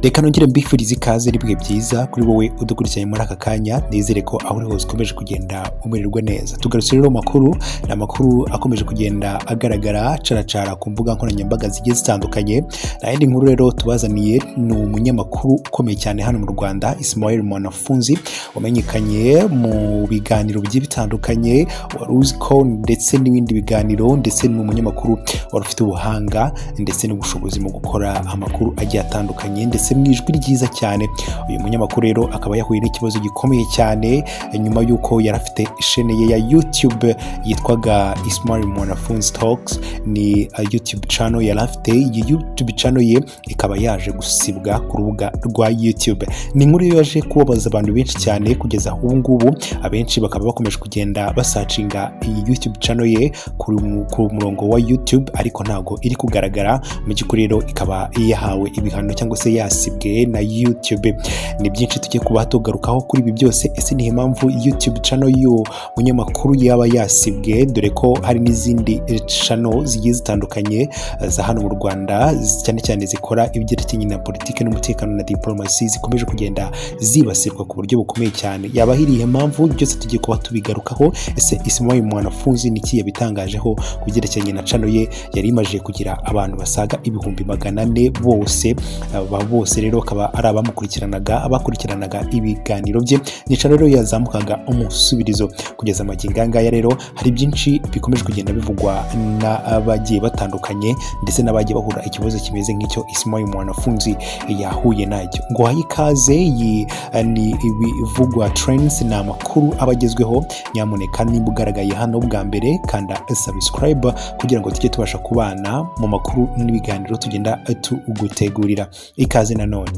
Reka nongere mbifurize ikaze n'ibihe byiza kuri wowe udukurikiranye muri aka kanya. Nizere ko aho uri hose ukomeje kugenda umererwa neza. Tugarutse rero makuru, ni amakuru akomeje kugenda agaragara caracara ku mbuga nkoranyambaga zigiye zitandukanye. Na yindi nkuru rero tubazaniye ni umunyamakuru ukomeye cyane hano mu Rwanda, Ismael Mwanafunzi, wamenyekanye mu biganiro bigiye bitandukanye, wari uzi ko ndetse n'ibindi biganiro, ndetse ni umunyamakuru wari ufite ubuhanga ndetse n'ubushobozi mu gukora amakuru agiye atandukanye ndetse mwijwi ryiza cyane. Uyu munyamakuru rero akaba yahuye n'ikibazo gikomeye cyane nyuma y'uko yari afite chaîne ye ya YouTube yitwaga Ismael Mwanafunzi Talks. Ni YouTube channel yari afite. Iyi YouTube channel ye ikaba yaje gusibwa ku rubuga rwa YouTube. Ni inkuru yaje kubabaza abantu benshi cyane kugeza ubu ngubu. Abenshi bakaba bakomeje kugenda basacinga iyi YouTube channel ye ku murongo wa YouTube, ariko ntago iri kugaragara. Mu by'ukuri rero ikaba yahawe ibihano cyangwa se yasibwe na YouTube. Ni byinshi tugiye kuba tugarukaho kuri ibi byose. Ese ni impamvu YouTube channel y'uwo munyamakuru yaba yasibwe, dore ko hari n'izindi channel zigiye zitandukanye za hano mu Rwanda cyane cyane zikora ibyerekeranye na politiki n'umutekano na diplomasi zikomeje kugenda zibasirwa ku buryo bukomeye cyane. Yaba hiriye impamvu byose tugiye kuba tubigarukaho. Ese Ismael Mwanafunzi niki yabitangajeho ku byerekeranye na channel ye yari imaje kugira abantu basaga ibihumbi 400 bose rero akaba ari abakurikiranaga ibiganiro bye. Ni channel rero yazamukaga umusubirizo kugeza amagingo ngaya. Rero hari byinshi bikomeje kugenda bivugwa n'abagiye batandukanye ndetse n'abagiye bahura ikibazo kimeze nk'icyo Ismael Mwanafunzi yahuye nacyo. Ngo hayi ikaze, ni ibivugwa trends, ni amakuru abagezweho. Nyamuneka nimba ugaragaye hano bwa mbere kanda subscribe kugira ngo tujye tubasha kubana mu makuru n'ibiganiro tugenda tugutegurira. Ikaze nanone.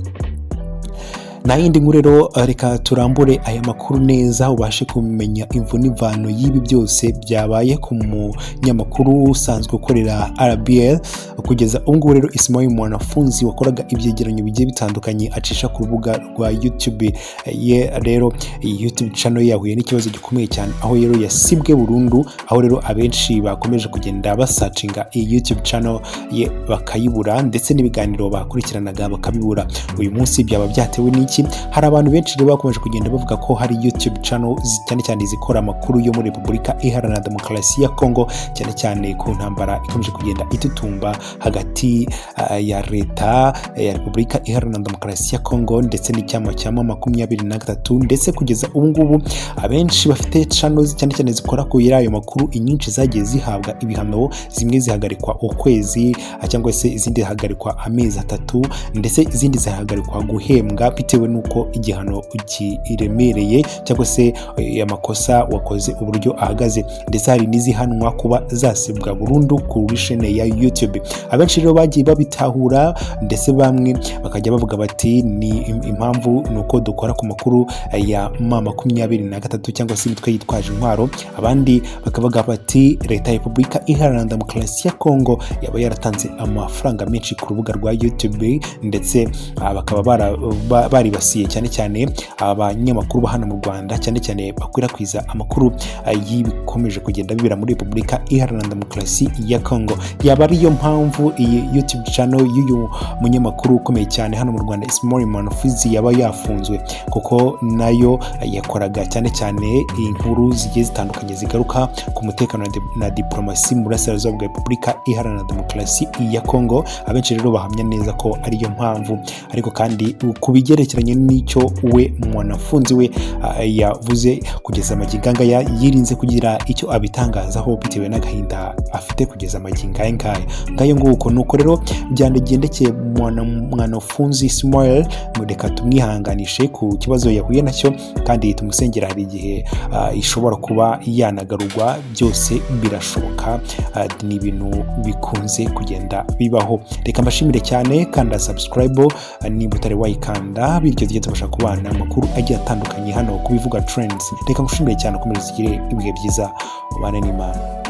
Na yindi nkuru rero reka turambure aya makuru neza ubashe kumenya imvu n'imvano y'ibi byose byabaye ku munyamakuru usanzwe ukorera RBL. Kugeza ubu ngubu rero Ismael Mwanafunzi wakoraga ibyegeranyo bigiye bitandukanye acisha ku rubuga rwa YouTube ye, rero iyi YouTube channel yahuye n'ikibazo gikomeye cyane, aho rero yasibwe burundu, aho rero abenshi bakomeje kugenda basacinga iyi YouTube channel ye bakayibura ndetse n'ibiganiro bakurikiranaga bakabibura. Uyu munsi byaba byatewe n'iki? Hari abantu benshi rero bakomeje kugenda bavuga ko hari YouTube channel cyane cyane zikora amakuru yo muri Repubulika Iharanira Demokarasi ya Kongo, cyane cyane ku ntambara ikomeje kugenda itutumba hagati ya leta ya Repubulika Iharanira Demokarasi ya Kongo ndetse n'icyama cya M23. Ndetse kugeza ubu ngubu abenshi bafite channels cyane cyane zikora ku ayo makuru, inyinshi zagiye zihabwa ibihano, zimwe zihagarikwa ukwezi cyangwa se izindi zihagarikwa amezi 3 ndetse izindi zihagarikwa guhembwa bitewe nuko igihano kiremereye cyangwa se amakosa wakoze uburyo ahagaze. Ndetse hari n'izihanwa kuba zasibwa burundu ku chaîne ya YouTube. Abenshi rero bagiye babitahura ndetse bamwe bakajya bavuga bati ni impamvu nuko dukora ku makuru ya M23 cyangwa se imitwe yitwaje intwaro. Abandi bakavuga bati leta ya Repubulika Iharanira Demokarasi ya Kongo yaba yaratanze amafaranga menshi ku rubuga rwa YouTube, ndetse bakaba baribasiye cyane cyane abanyamakuru ba hano mu Rwanda cyane cyane bakwirakwiza amakuru y'ibikomeje kugenda bibera muri Repubulika Iharanira Demokarasi ya Kongo. Yaba ariyo mpamvu iyi YouTube channel y'uyu munyamakuru ukomeye cyane hano mu Rwanda Ismael Mwanafunzi yaba yafunzwe, kuko nayo yakoraga cyane cyane inkuru zigiye zitandukanye zigaruka ku mutekano na diplomasi mu burasirazuba bwa Repubulika Iharanira Demokarasi ya Kongo. Abenshi rero bahamya neza ko ariyo mpamvu, ariko kandi kubigerekeranye n'icyo we Mwanafunzi we yavuze kugeza amagingo ngaya yirinze kugira icyo abitangazaho bitewe n'agahinda afite kugeza amagingo ngaya. Ngayo nguko nuko rero byandegendekeye Mwanafunzi Ismael. Reka tumwihanganishe ku kibazo yahuye nacyo, kandi tumusengera. Hari igihe ishobora kuba yanagarurwa, byose birashoboka. Ni ibintu bikunze kugenda bibaho. Reka mbashimire cyane, kanda subscribe niba utari wayikanda, bityo tujye tubasha kubana amakuru agiye atandukanye hano ku Bivuga Trends. Reka ngushimire cyane, ukomeze ugire ibihe byiza, ubane n'Imana.